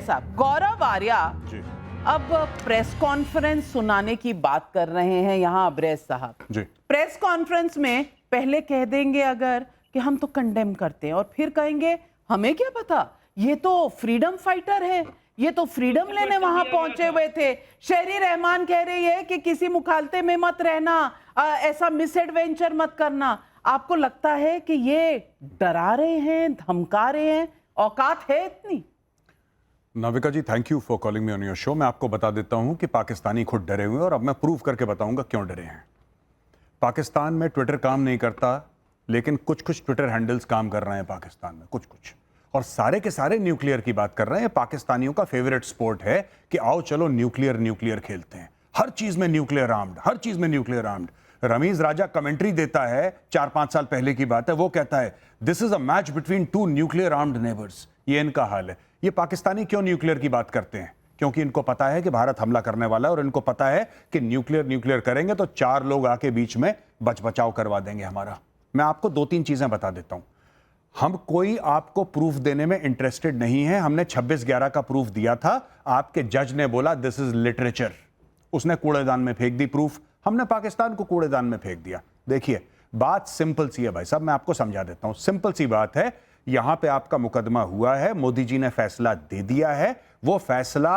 साहब, गौरव आर्या जी अब press conference सुनाने की बात कर रहे हैं यहाँ अब्रेज साहब जी प्रेस कॉन्फ्रेंस में पहले कह देंगे अगर कि हम तो कंडेम करते हैं और फिर कहेंगे हमें क्या पता, ये तो फ्रीडम फाइटर है, ये तो फ्रीडम लेने वहां पहुंचे हुए थे। शहरी रहमान कह रही है कि किसी मुखालते में मत रहना, ऐसा मिस एडवेंचर मत करना। आपको लगता है कि ये डरा रहे हैं, धमका रहे हैं, औकात है इतनी? Navika ji, thank you for calling me on your show. मैं आपको बता देता हूं कि पाकिस्तानी खुद डरे हुए हैं और अब मैं प्रूव करके बताऊंगा क्यों डरे हैं। पाकिस्तान में ट्विटर काम नहीं करता, लेकिन कुछ कुछ ट्विटर हैंडल्स काम कर रहे हैं पाकिस्तान में, कुछ कुछ, और सारे के सारे न्यूक्लियर की बात कर रहे हैं। पाकिस्तानियों का फेवरेट स्पोर्ट है कि आओ चलो न्यूक्लियर खेलते हैं, हर चीज में न्यूक्लियर आर्म्ड, हर चीज में न्यूक्लियर आर्म्ड। रमीज राजा कमेंट्री देता है, 4-5 साल पहले की बात है, वो कहता है this is a match between 2 nuclear armed neighbours. ये इनका हाल है। ये पाकिस्तानी क्यों न्यूक्लियर की बात करते हैं? क्योंकि इनको पता है कि भारत हमला करने वाला है और इनको पता है कि न्यूक्लियर करेंगे तो 4 लोग आके बीच में बचाव करवा देंगे हमारा। मैं आपको 2-3 चीजें बता देता हूं। हम कोई आपको प्रूफ देने में इंटरेस्टेड नहीं है। हमने 26/11 का प्रूफ दिया था, आपके जज ने बोला दिस इज लिटरेचर, उसने कूड़ेदान में फेंक दी प्रूफ, हमने पाकिस्तान को कूड़ेदान में फेंक दिया। देखिए बात सिंपल सी है भाई साहब, मैं आपको समझा देता हूं। सिंपल सी बात है, यहां पे आपका मुकदमा हुआ है, मोदी जी ने फैसला दे दिया है, वो फैसला,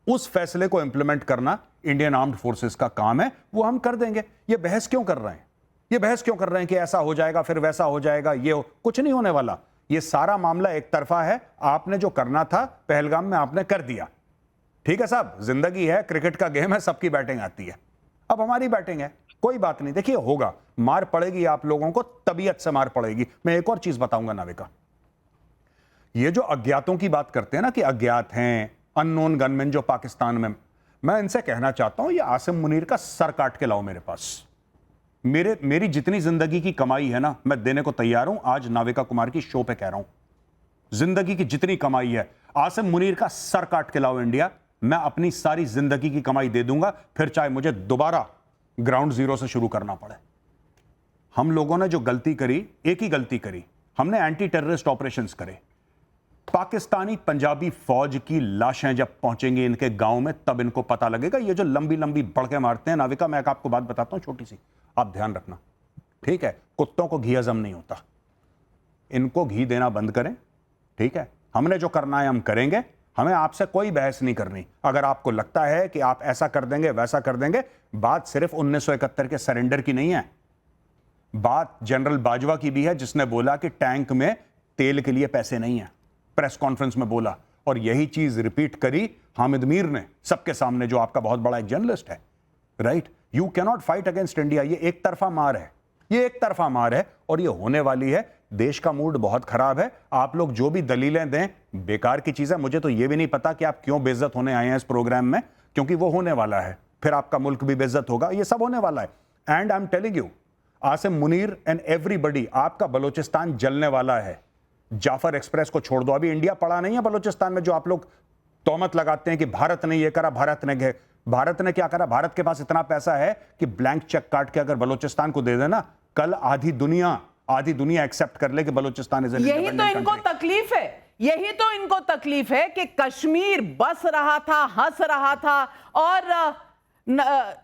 उस फैसले को इंप्लीमेंट करना इंडियन आर्म्ड फोर्सेस का काम है, वो हम कर देंगे। ये बहस क्यों कर रहे हैं? ये बहस क्यों कर रहे हैं कि ऐसा हो जाएगा फिर वैसा हो जाएगा? कुछ नहीं होने वाला। ये सारा मामला एक तरफा है। आपने जो करना था पहलगाम में आपने कर दिया, ठीक है साहब, जिंदगी है, क्रिकेट का गेम है, सबकी बैटिंग आती है, अब हमारी बैटिंग है, कोई बात नहीं। देखिए होगा, मार पड़ेगी आप लोगों को, तबीयत से मार पड़ेगी। मैं एक और चीज बताऊंगा नाविका, ये जो अज्ञातों की बात करते हैं ना कि अज्ञात हैं, अननोन गनमैन जो पाकिस्तान में, मैं इनसे कहना चाहता हूं ये आसिम मुनीर का सर काट के लाओ मेरे पास। मेरी जितनी जिंदगी की कमाई है ना, मैं देने को तैयार हूं। आज नाविका कुमार की शो पे कह रहा हूं, जिंदगी की जितनी कमाई है, आसिम मुनीर का सर काट के लाओ इंडिया, मैं अपनी सारी जिंदगी की कमाई दे दूंगा, फिर चाहे मुझे दोबारा ग्राउंड जीरो से शुरू करना पड़े। हम लोगों ने जो गलती करी, एक ही गलती करी, हमने एंटी टेररिस्ट ऑपरेशंस करे। पाकिस्तानी पंजाबी फौज की लाशें जब पहुंचेंगी इनके गांव में, तब इनको पता लगेगा। ये जो लंबी लंबी बढ़के मारते हैं नाविका, मैं आपको बात बताता हूं छोटी सी, आप ध्यान रखना, ठीक है? कुत्तों को घी हजम नहीं होता, इनको घी देना बंद करें, ठीक है? हमने जो करना है हम करेंगे, हमें आपसे कोई बहस नहीं करनी। अगर आपको लगता है कि आप ऐसा कर देंगे वैसा कर देंगे, बात सिर्फ 1971 के सरेंडर की नहीं है, बात जनरल बाजवा की भी है, जिसने बोला कि टैंक में तेल के लिए पैसे नहीं है, प्रेस कॉन्फ्रेंस में बोला, और यही चीज रिपीट करी हामिद मीर ने सबके सामने, जो आपका बहुत बड़ा एक जर्नलिस्ट है, right? You can not fight against India. ये एक तरफा मार है, ये एक तरफा मार है और ये होने वाली है। देश का मूड बहुत खराब है। आप लोग जो भी दलीलें दें बेकार की चीज है। मुझे तो ये भी नहीं पता कि आप क्यों बेइज्जत होने आए हैं इस प्रोग्राम में, क्योंकि वो होने वाला है, फिर आपका मुल्क भी बेइज्जत होगा, ये सब होने वाला है। And I am telling you, Asim Munir and everybody, आपका बलूचिस्तान जलने वाला है। जाफर एक्सप्रेस को छोड़ दो, अभी इंडिया पड़ा नहीं है बलूचिस्तान में, जो आप लोग तोहमत लगाते हैं कि भारत ने ये करा, भारत ने क्या करा? भारत के पास इतना पैसा है कि ब्लैंक चेक काट के अगर बलूचिस्तान को दे देना, कल आधी दुनिया एक्सेप्ट कर ले कि बलूचिस्तान इज एन यही तो इनको तकलीफ है, यही तो इनको तकलीफ है कि कश्मीर बस रहा था, हंस रहा था, और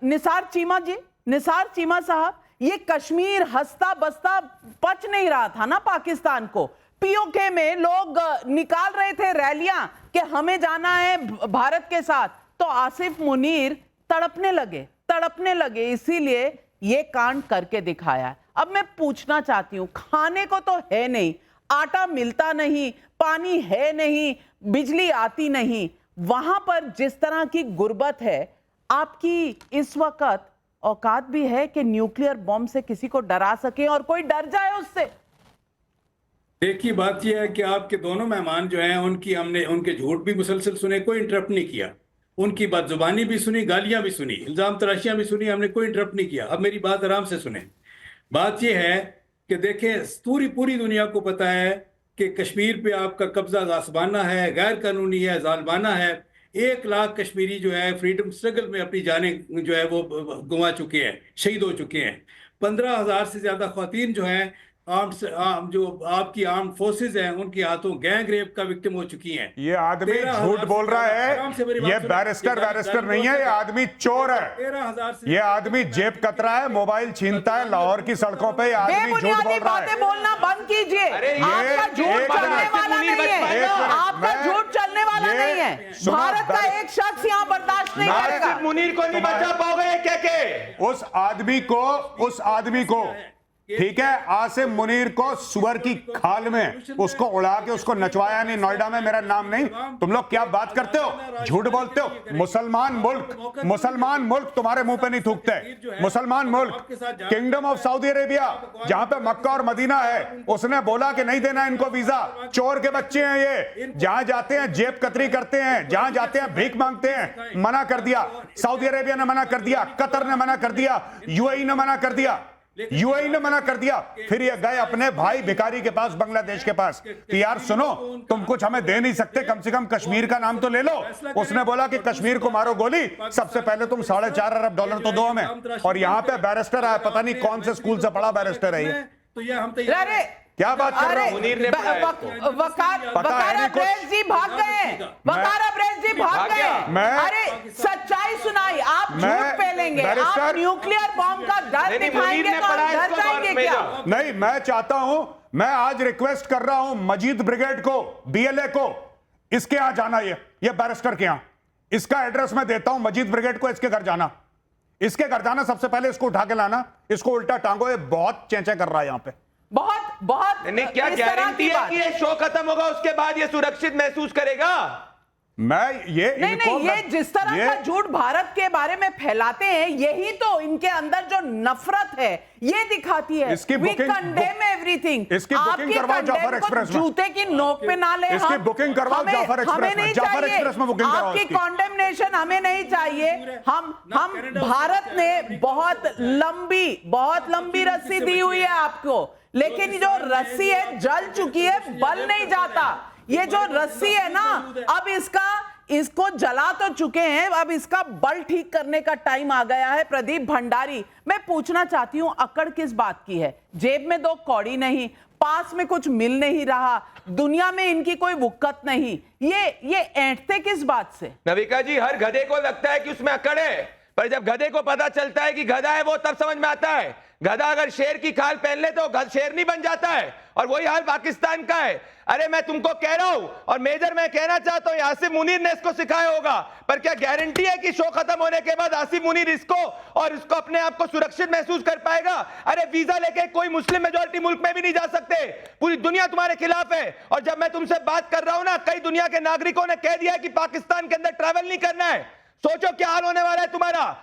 निसार चीमा साहब, ये कश्मीर हंसता बसता पच नहीं रहा था ना पाकिस्तान को। पीओके में लोग निकाल रहे थे रैलियां कि हमें जाना है भारत के साथ, तो आसिफ मुनीर तड़पने लगे, इसीलिए ये कांड करके दिखाया। अब मैं पूछना चाहती हूं, खाने को तो है नहीं, आटा मिलता नहीं, पानी है नहीं, बिजली आती नहीं, वहां पर जिस तरह की गुर्बत है, आपकी इस वक्त औकात भी है कि न्यूक्लियर बॉम्ब से किसी को डरा सके और कोई डर जाए उससे? देखिए बात यह है कि आपके दोनों मेहमान जो हैं, हमने उनके झूठ भी मुसलसल सुने, कोई इंटरप्ट नहीं किया, उनकी बदजुबानी भी सुनी, गालियां भी सुनी, इल्जाम तराशियां भी सुनी, हमने कोई इंटरप्ट नहीं किया। अब मेरी बात आराम से सुने। बात यह है कि देखें, पूरी दुनिया को पता है कि कश्मीर पे आपका कब्जा गासबाना है, गैर कानूनी है, जालमाना है। 1 लाख कश्मीरी जो है फ्रीडम स्ट्रगल में अपनी जानें जो है वो गंवा चुके हैं, शहीद हो चुके हैं। 15,000 से ज्यादा ख्वातीन जो हैं जो आपकी आर्म फोर्सेज हैं उनके हाथों गैंग रेप का विक्टिम हो चुकी हैं। ये आदमी 13,000 झूठ बोल रहा आराम से मेरी है। बात ये सुनो। बैरिस्टर नहीं है, ये आदमी चोर है। 13,000 से ये आदमी जेब कतरा है, मोबाइल छीनता है लाहौर की सड़कों पे। ये आदमी झूठ बेबुनियादी बोल रहा बातें है। बोलना बंद कीजिए। आपका झूठ एक चलने मिनट, वाला नहीं है। आपका मैं- झूठ चलने वाला ये नहीं है। सुनो, भारत का एक शख्स यहाँ बर्दाश्त नहीं करेगा। मुनीर को नहीं बचा पाओगे क्या के? उस आदमी को ठीक है, आसिम मुनीर को सुअर की खाल में उसको उड़ा के उसको नचवाया नहीं। नोएडा में मेरा नाम नहीं। तुम लोग क्या बात करते हो, झूठ बोलते हो। मुसलमान मुल्क तुम्हारे मुंह पे नहीं थूकते। मुसलमान मुल्क, किंगडम ऑफ सऊदी अरेबिया जहां पे मक्का और मदीना है, उसने बोला कि नहीं देना इनको वीजा। चोर के बच्चे हैं ये, जहां जाते हैं जेब कतरी करते हैं, जहां जाते हैं भीख मांगते हैं। मना कर दिया, सऊदी अरेबिया ने मना कर दिया, कतर ने मना कर दिया, यूएई ने मना कर दिया, फिर ये गए अपने भाई भिखारी के पास, बांग्लादेश के पास कि यार सुनो, तुम कुछ हमें दे नहीं सकते, कम से कम कश्मीर का नाम तो ले लो। उसने बोला कि कश्मीर को मारो गोली, सबसे पहले तुम $4.5 अरब तो दो हमें। और यहाँ पे बैरिस्टर आया, पता नहीं कौन से स्कूल से पढ़ा बैरिस्टर है ये। तो ये हम अरे क्या बात कर रहे हो? मुनीर ने पढ़ा है इसको। वकारा ब्रेस जी भाग गए। वकारा ब्रेस जी भाग भाग गया। गए। मैं- अरे सच्चाई सुनाई, आप मैं- झूठ पेलेंगे, आप बैरिस्टर- न्यूक्लियर बॉम्ब का डर नहीं, मुनीर दिखाएंगे ने तो पढ़ा आप डर इसको जाएंगे नॉर्थ में क्या? जाओ। नहीं, मैं चाहता हूं, मैं आज रिक्वेस्ट कर रहा हूं मजीद ब्रिगेड को, बीएलए को, इसके यहां जाना। ये बैरिस्टर के यहां, इसका एड्रेस मैं देता हूं। मजीद ब्रिगेड को इसके घर जाना, इसके घर जाना, सबसे पहले इसको उठा के लाना, इसको उल्टा टांगो। ये बहुत चेंचे कर रहा है यहां पे। बहुत नहीं, क्या इस तरह गारंटी की है बात। कि ये शो खत्म होगा उसके बाद ये सुरक्षित महसूस करेगा? मैं ये नहीं इनको नहीं, ये जिस तरह ये- का झूठ भारत के बारे में फैलाते हैं, यही तो इनके अंदर जो नफरत है ये दिखाती है। इसकी We बुकिंग- condemn everything। इसकी बुकिंग आपके करवाओ condemn जाफर को एक्सप्रेस में। जूते की नोक पे ना ले। इसकी बुकिंग करवाओ हमें- जाफर एक्सप्रेस हमें में। नहीं जाफर चाहिए। एक्सप्रेस में बुकिंग करवाओ आपकी इसकी। कॉन्डेमनेशन हमें नहीं चाहिए। हम भारत ने बहुत लंबी रस्सी दी हुई है आपको, लेकिन जो रस्सी है जल चुकी है, बल नहीं जाता। ये जो रस्सी है ना, अब इसको जला तो चुके हैं, अब इसका बल ठीक करने का टाइम आ गया है। प्रदीप भंडारी, मैं पूछना चाहती हूं, अकड़ किस बात की है? जेब में 2 कौड़ी नहीं, पास में कुछ मिल नहीं रहा, दुनिया में इनकी कोई वुक्कत नहीं, ये ऐंठते किस बात से? नविका जी, हर गधे को लगता है कि उसमें अकड़ है, पर जब गधे को पता चलता है कि गधा है, वो तब समझ में आता है। गधा अगर शेर की खाल पहन ले तो शेर नहीं बन जाता है। और वही हाल पाकिस्तान का है। अरे मैं तुमको कह रहा हूं, और मेजर मैं कहना चाहता हूं, आसिम मुनीर ने इसको सिखाया होगा, पर क्या गारंटी है कि शो खत्म होने के बाद आसिम मुनीर इसको अपने आप को सुरक्षित महसूस कर पाएगा? अरे वीजा लेके कोई मुस्लिम मेजॉरिटी मुल्क में भी नहीं जा सकते, पूरी दुनिया तुम्हारे खिलाफ है। और जब मैं तुमसे बात कर रहा हूं ना, कई दुनिया के नागरिकों ने कह दिया कि पाकिस्तान के अंदर ट्रैवल नहीं करना है। सोचो क्या हाल होने वाला है तुम्हारा।